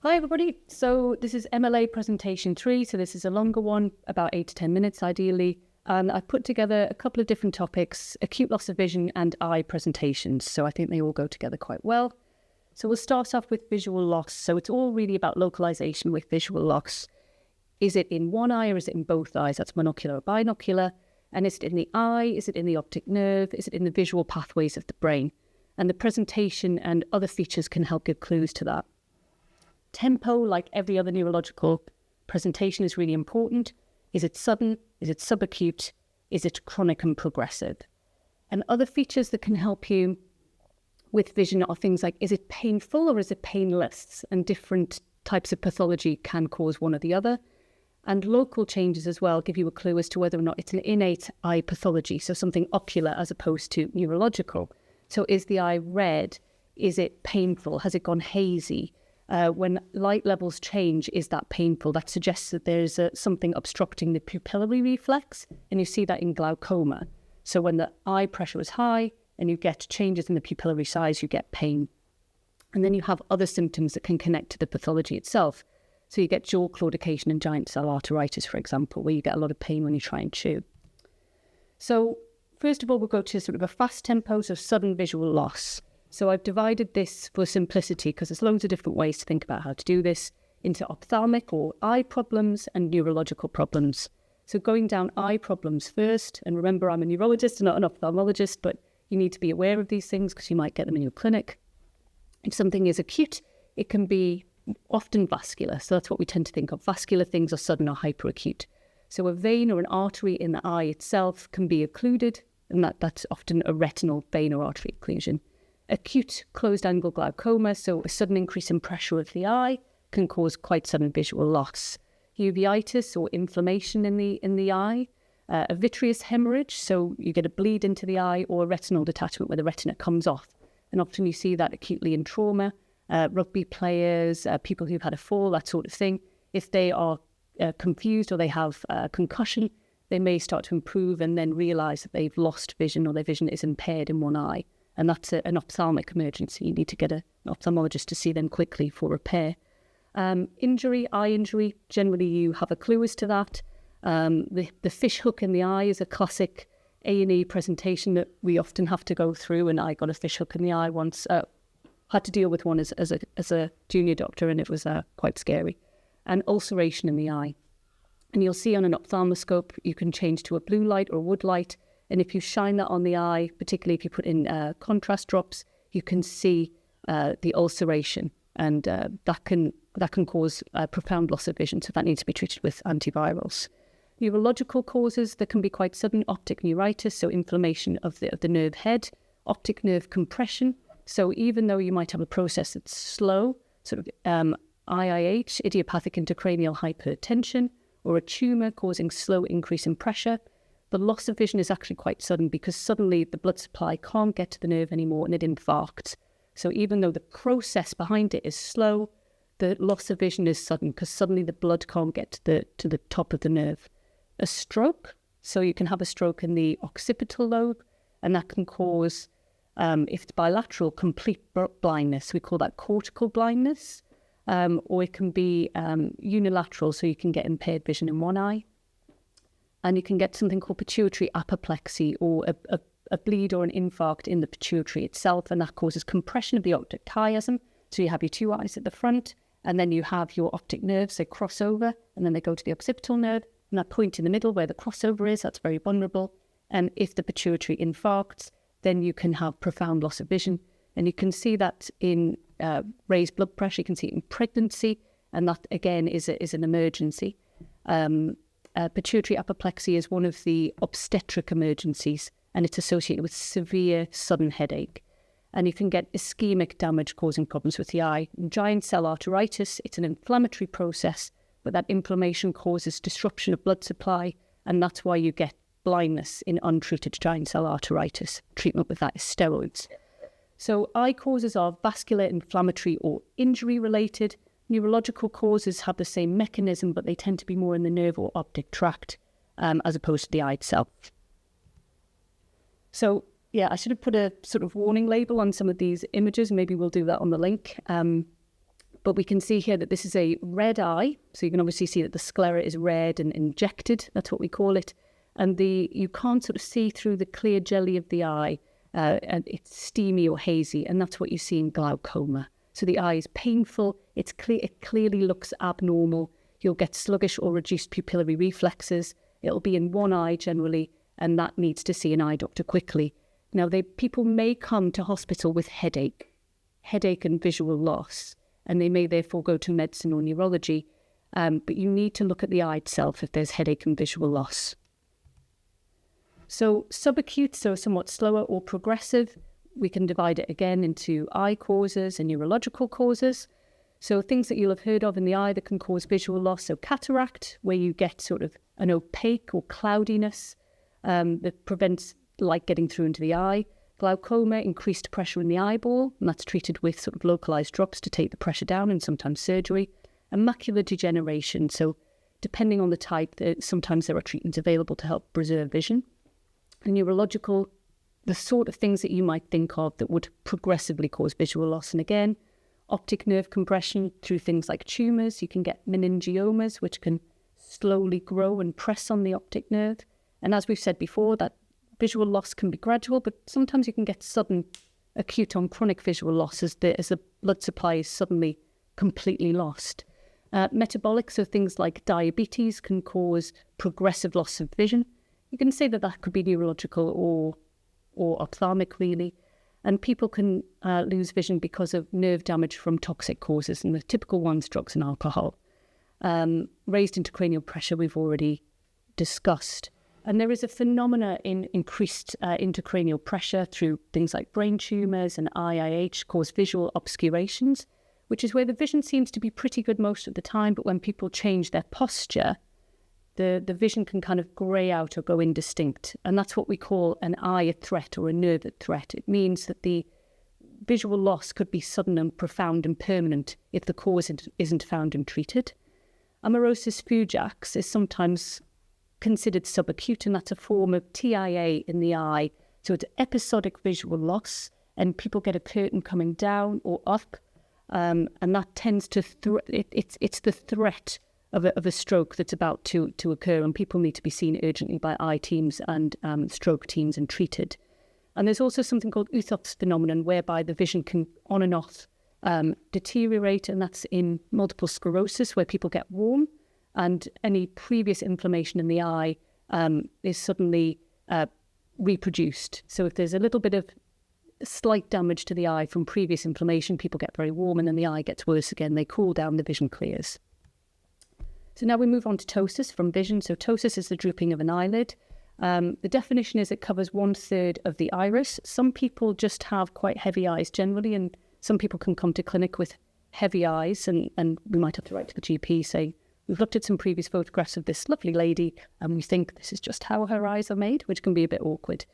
Hi everybody, so this is MLA presentation 3, so this is a longer one, about 8 to 10 minutes ideally, and I've put together a couple of different topics, acute loss of vision and eye presentations, so I think they all go together quite well. So we'll start off with visual loss, so it's all really about localization with visual loss. Is it in one eye or is it in both eyes? That's monocular or binocular. And is it in the eye, is it in the optic nerve, is it in the visual pathways of the brain? And the presentation and other features can help give clues to that. Tempo, like every other neurological presentation, is really important. Is it sudden? Is it subacute? Is it chronic and progressive? And other features that can help you with vision are things like, is it painful or is it painless? And different types of pathology can cause one or the other. And local changes as well give you a clue as to whether or not it's an innate eye pathology, so something ocular as opposed to neurological. So is the eye red? Is it painful? Has it gone hazy? When light levels change, is that painful? That suggests that there's something obstructing the pupillary reflex, and you see that in glaucoma. So when the eye pressure is high and you get changes in the pupillary size, you get pain. And then you have other symptoms that can connect to the pathology itself. So you get jaw claudication and giant cell arteritis, for example, where you get a lot of pain when you try and chew. So first of all, we'll go to sort of a fast tempo, so sudden visual loss. So I've divided this for simplicity because there's loads of different ways to think about how to do this into ophthalmic or eye problems and neurological problems. So going down eye problems first, and remember I'm a neurologist and not an ophthalmologist, but you need to be aware of these things because you might get them in your clinic. If something is acute, it can be often vascular. So that's what we tend to think of. Vascular things are sudden or hyperacute. So a vein or an artery in the eye itself can be occluded, and that's often a retinal vein or artery occlusion. Acute closed-angle glaucoma, so a sudden increase in pressure of the eye, can cause quite sudden visual loss. Uveitis or inflammation in the eye, a vitreous hemorrhage, so you get a bleed into the eye, or a retinal detachment where the retina comes off. And often you see that acutely in trauma, rugby players, people who've had a fall, that sort of thing. If they are confused or they have concussion, they may start to improve and then realise that they've lost vision or their vision is impaired in one eye. And that's an ophthalmic emergency. You need to get an ophthalmologist to see them quickly for repair. Eye injury, generally you have a clue as to that. The fish hook in the eye is a classic A&E presentation that we often have to go through, and I got a fish hook in the eye once. Had to deal with one as a junior doctor, and it was quite scary. And ulceration in the eye. And you'll see on an ophthalmoscope, you can change to a blue light or a wood light. And if you shine that on the eye, particularly if you put in contrast drops, you can see the ulceration, and that can cause profound loss of vision. So that needs to be treated with antivirals. Neurological causes that can be quite sudden: optic neuritis, so inflammation of the nerve head; optic nerve compression. So even though you might have a process that's slow, sort of IIH, idiopathic intracranial hypertension, or a tumour causing slow increase in pressure, the loss of vision is actually quite sudden because suddenly the blood supply can't get to the nerve anymore and it infarcts. So even though the process behind it is slow, the loss of vision is sudden because suddenly the blood can't get to the top of the nerve. A stroke, so you can have a stroke in the occipital lobe, and that can cause, if it's bilateral, complete blindness. We call that cortical blindness. Or it can be unilateral, so you can get impaired vision in one eye. And you can get something called pituitary apoplexy, or a bleed or an infarct in the pituitary itself, and that causes compression of the optic chiasm. So you have your two eyes at the front, and then you have your optic nerves, they cross over, and then they go to the occipital nerve, and that point in the middle where the crossover is, that's very vulnerable. And if the pituitary infarcts, then you can have profound loss of vision. And you can see that in raised blood pressure, you can see it in pregnancy, and that again is an emergency. Pituitary apoplexy is one of the obstetric emergencies, and it's associated with severe sudden headache. And you can get ischemic damage causing problems with the eye. In giant cell arteritis, it's an inflammatory process, but that inflammation causes disruption of blood supply, and that's why you get blindness in untreated giant cell arteritis. Treatment with that is steroids. So eye causes are vascular, inflammatory, or injury related. Neurological causes have the same mechanism, but they tend to be more in the nerve or optic tract as opposed to the eye itself. So yeah, I should have put a sort of warning label on some of these images. Maybe we'll do that on the link. But we can see here that this is a red eye. So you can obviously see that the sclera is red and injected. That's what we call it. And you can't sort of see through the clear jelly of the eye. And it's steamy or hazy. And that's what you see in glaucoma. So the eye is painful. It clearly looks abnormal. You'll get sluggish or reduced pupillary reflexes. It'll be in one eye generally, and that needs to see an eye doctor quickly. Now, people may come to hospital with headache and visual loss, and they may therefore go to medicine or neurology, but you need to look at the eye itself if there's headache and visual loss. So subacute, so somewhat slower or progressive, we can divide it again into eye causes and neurological causes. So things that you'll have heard of in the eye that can cause visual loss, so cataract, where you get sort of an opaque or cloudiness that prevents light getting through into the eye. Glaucoma, increased pressure in the eyeball, and that's treated with sort of localized drops to take the pressure down and sometimes surgery. And macular degeneration, so depending on the type, sometimes there are treatments available to help preserve vision. And neurological, the sort of things that you might think of that would progressively cause visual loss. And again, optic nerve compression through things like tumours. You can get meningiomas, which can slowly grow and press on the optic nerve. And as we've said before, that visual loss can be gradual, but sometimes you can get sudden acute on chronic visual loss as the blood supply is suddenly completely lost. Metabolic, so things like diabetes can cause progressive loss of vision. You can say that could be neurological or ophthalmic really. And people can lose vision because of nerve damage from toxic causes, and the typical ones, drugs and alcohol. Raised intracranial pressure we've already discussed. And there is a phenomena in increased intracranial pressure through things like brain tumours and IIH cause visual obscurations, which is where the vision seems to be pretty good most of the time, but when people change their posture, the vision can kind of grey out or go indistinct. And that's what we call an eye at threat or a nerve at threat. It means that the visual loss could be sudden and profound and permanent if the cause isn't found and treated. Amaurosis fugax is sometimes considered subacute, and that's a form of TIA in the eye. So it's episodic visual loss, and people get a curtain coming down or up, and that tends to it's the threat of a stroke that's about to occur, and people need to be seen urgently by eye teams and stroke teams and treated. And there's also something called Uthoff's phenomenon, whereby the vision can on and off deteriorate, and that's in multiple sclerosis, where people get warm, and any previous inflammation in the eye is suddenly reproduced. So if there's a little bit of slight damage to the eye from previous inflammation, people get very warm, and then the eye gets worse again. They cool down, the vision clears. So now we move on to ptosis from vision. So ptosis is the drooping of an eyelid. The definition is it covers 1/3 of the iris. Some people just have quite heavy eyes generally, and some people can come to clinic with heavy eyes, and we might have to write to the GP saying, we've looked at some previous photographs of this lovely lady, and we think this is just how her eyes are made, which can be a bit awkward.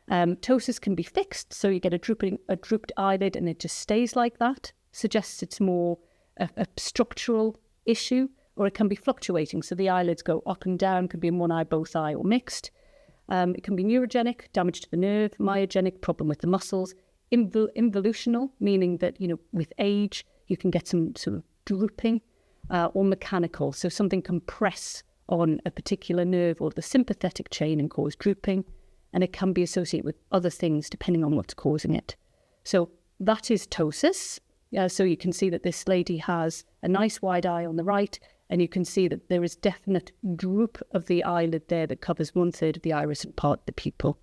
Ptosis can be fixed, so you get a drooped eyelid and it just stays like that. Suggests it's more a structural issue, or it can be fluctuating, so the eyelids go up and down, could be in one eye, both eye, or mixed. It can be neurogenic, damage to the nerve, myogenic, problem with the muscles, involutional, meaning that, with age, you can get some sort of drooping, or mechanical, so something can press on a particular nerve or the sympathetic chain and cause drooping, and it can be associated with other things depending on what's causing it. So that is ptosis. So you can see that this lady has a nice wide eye on the right, and you can see that there is definite droop of the eyelid there that covers 1/3 of the iris and part of the pupil.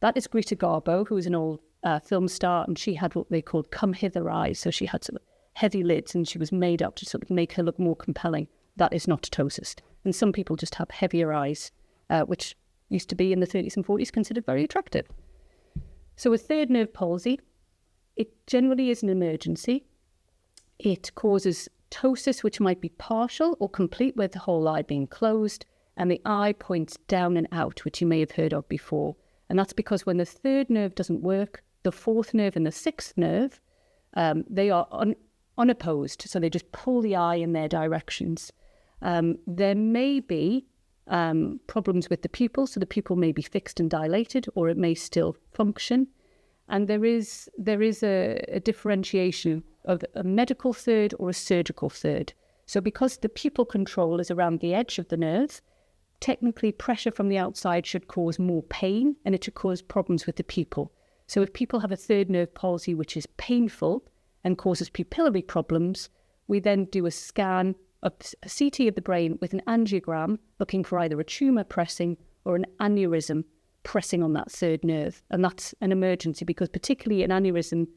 That is Greta Garbo, who was an old film star, and she had what they called come hither eyes. So she had sort of heavy lids, and she was made up to sort of make her look more compelling. That is not ptosis. And some people just have heavier eyes, which used to be in the 30s and 40s considered very attractive. So a third nerve palsy, it generally is an emergency. It causes ptosis, which might be partial or complete, with the whole eye being closed, and the eye points down and out, which you may have heard of before. And that's because when the third nerve doesn't work, the fourth nerve and the sixth nerve, they are unopposed, so they just pull the eye in their directions. There may be problems with the pupil, so the pupil may be fixed and dilated, or it may still function. And there is a differentiation of a medical third or a surgical third. So because the pupil control is around the edge of the nerve, technically pressure from the outside should cause more pain and it should cause problems with the pupil. So if people have a third nerve palsy which is painful and causes pupillary problems, we then do a scan, a CT of the brain with an angiogram looking for either a tumour pressing or an aneurysm pressing on that third nerve. And that's an emergency because particularly an aneurysm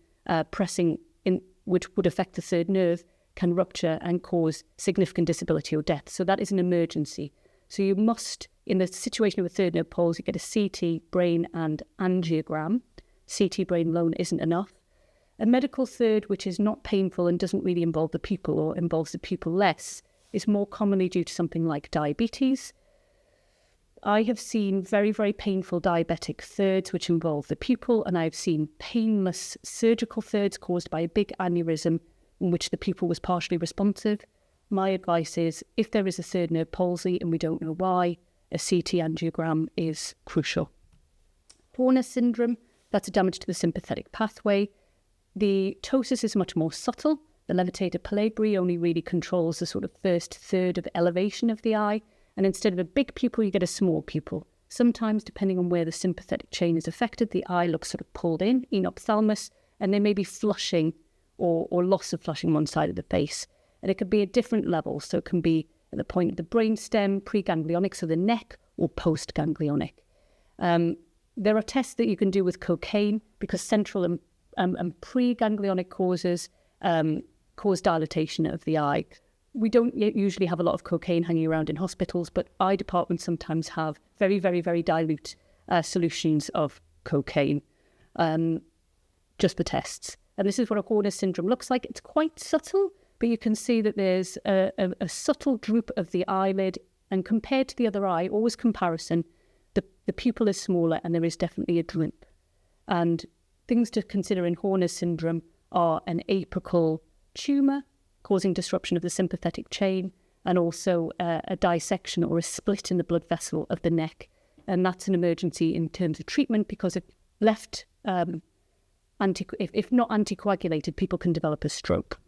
pressing in, which would affect the third nerve, can rupture and cause significant disability or death. So that is an emergency. So you must, in the situation of a third nerve palsy, get a CT, brain and angiogram. CT brain alone isn't enough. A medical third, which is not painful and doesn't really involve the pupil or involves the pupil less, is more commonly due to something like diabetes. I have seen very, very painful diabetic thirds which involve the pupil, and I've seen painless surgical thirds caused by a big aneurysm in which the pupil was partially responsive. My advice is, if there is a third nerve palsy and we don't know why, a CT angiogram is crucial. Horner syndrome, that's a damage to the sympathetic pathway. The ptosis is much more subtle. The levator palpebrae only really controls the sort of first third of elevation of the eye. And instead of a big pupil, you get a small pupil. Sometimes, depending on where the sympathetic chain is affected, the eye looks sort of pulled in ophthalmos, and there may be flushing or loss of flushing one side of the face. And it could be at different levels. So it can be at the point of the brainstem, preganglionic, so the neck, or postganglionic. There are tests that you can do with cocaine because central and preganglionic causes cause dilatation of the eye. We don't usually have a lot of cocaine hanging around in hospitals, but eye departments sometimes have very, very, very dilute solutions of cocaine, just for tests. And this is what a Horner syndrome looks like. It's quite subtle, but you can see that there's a subtle droop of the eyelid, and compared to the other eye, always comparison, the pupil is smaller and there is definitely a droop. And things to consider in Horner syndrome are an apical tumour causing disruption of the sympathetic chain, and also a dissection or a split in the blood vessel of the neck. And that's an emergency in terms of treatment because if left, if not anticoagulated, people can develop a stroke.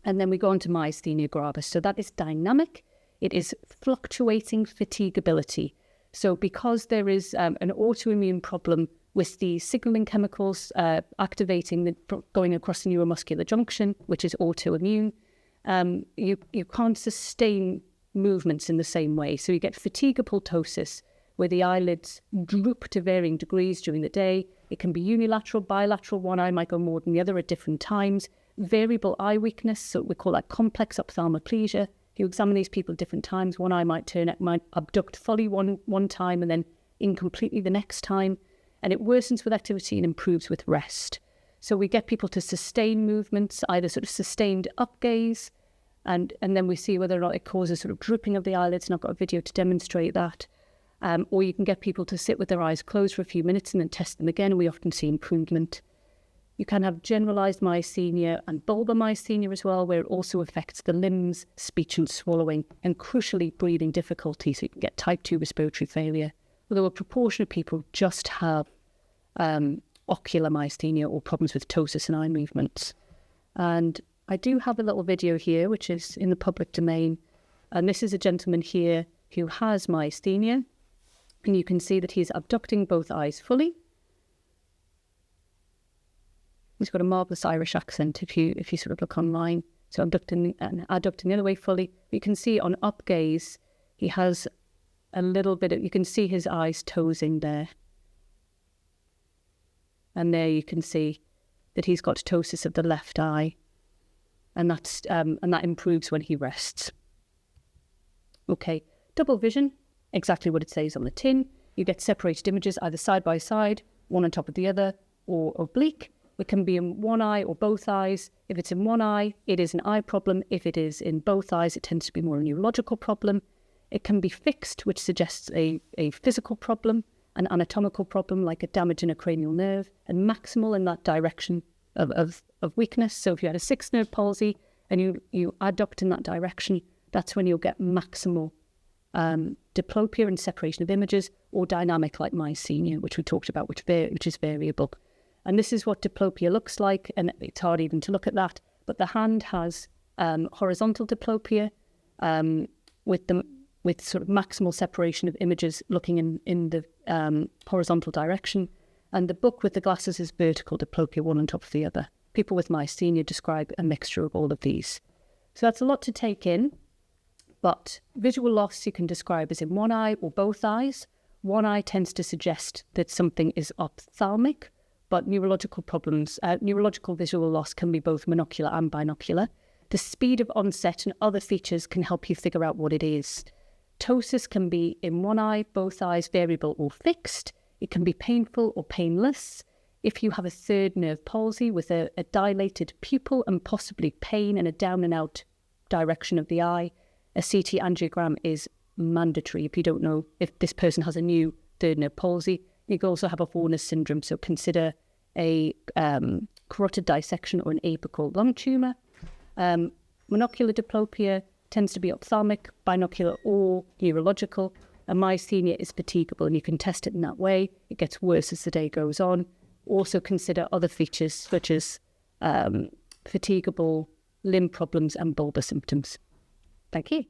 And then we go on to myasthenia gravis. So that is dynamic. It is fluctuating fatigability. So because there is an autoimmune problem with the signaling chemicals activating, going across the neuromuscular junction, which is autoimmune, you can't sustain movements in the same way. So you get fatigable ptosis, where the eyelids droop to varying degrees during the day. It can be unilateral, bilateral. One eye might go more than the other at different times. Variable eye weakness, so we call that complex ophthalmoplegia. If you examine these people at different times, one eye might abduct fully one time and then incompletely the next time. And it worsens with activity and improves with rest. So we get people to sustain movements, either sort of sustained up gaze, and then we see whether or not it causes sort of drooping of the eyelids, and I've got a video to demonstrate that. Or you can get people to sit with their eyes closed for a few minutes and then test them again, and we often see improvement. You can have generalised myasthenia and bulbar myasthenia as well, where it also affects the limbs, speech and swallowing, and crucially breathing difficulty, so you can get type 2 respiratory failure. Although a proportion of people just have ocular myasthenia or problems with ptosis and eye movements. And I do have a little video here, which is in the public domain. And this is a gentleman here who has myasthenia. And you can see that he's abducting both eyes fully. He's got a marvellous Irish accent if you sort of look online. So abducting and adducting the other way fully. But you can see on up gaze, he has a little bit of, you can see his eyes tosing there. And there you can see that he's got ptosis of the left eye. And that improves when he rests. Okay, double vision, exactly what it says on the tin. You get separated images either side by side, one on top of the other, or oblique. It can be in one eye or both eyes. If it's in one eye, it is an eye problem. If it is in both eyes, it tends to be more a neurological problem. It can be fixed, which suggests a physical problem, an anatomical problem like a damage in a cranial nerve, and maximal in that direction of weakness. So if you had a sixth nerve palsy and you adduct in that direction, that's when you'll get maximal diplopia and separation of images, or dynamic like myasthenia, which we talked about, which is variable. And this is what diplopia looks like, and it's hard even to look at that. But the hand has horizontal diplopia with sort of maximal separation of images looking in the horizontal direction. And the book with the glasses is vertical diplopia, one on top of the other. People with myasthenia describe a mixture of all of these. So that's a lot to take in. But visual loss you can describe as in one eye or both eyes. One eye tends to suggest that something is ophthalmic, but neurological problems, neurological visual loss can be both monocular and binocular. The speed of onset and other features can help you figure out what it is. Ptosis can be in one eye, both eyes, variable or fixed. It can be painful or painless. If you have a third nerve palsy with a dilated pupil and possibly pain in a down and out direction of the eye, a CT angiogram is mandatory if you don't know if this person has a new third nerve palsy. You can also have a Horner's syndrome, so consider a carotid dissection or an apical lung tumour. Monocular diplopia tends to be ophthalmic, binocular or neurological, and myasthenia is fatigable, and you can test it in that way. It gets worse as the day goes on. Also consider other features such as fatigable limb problems and bulbar symptoms. Thank you.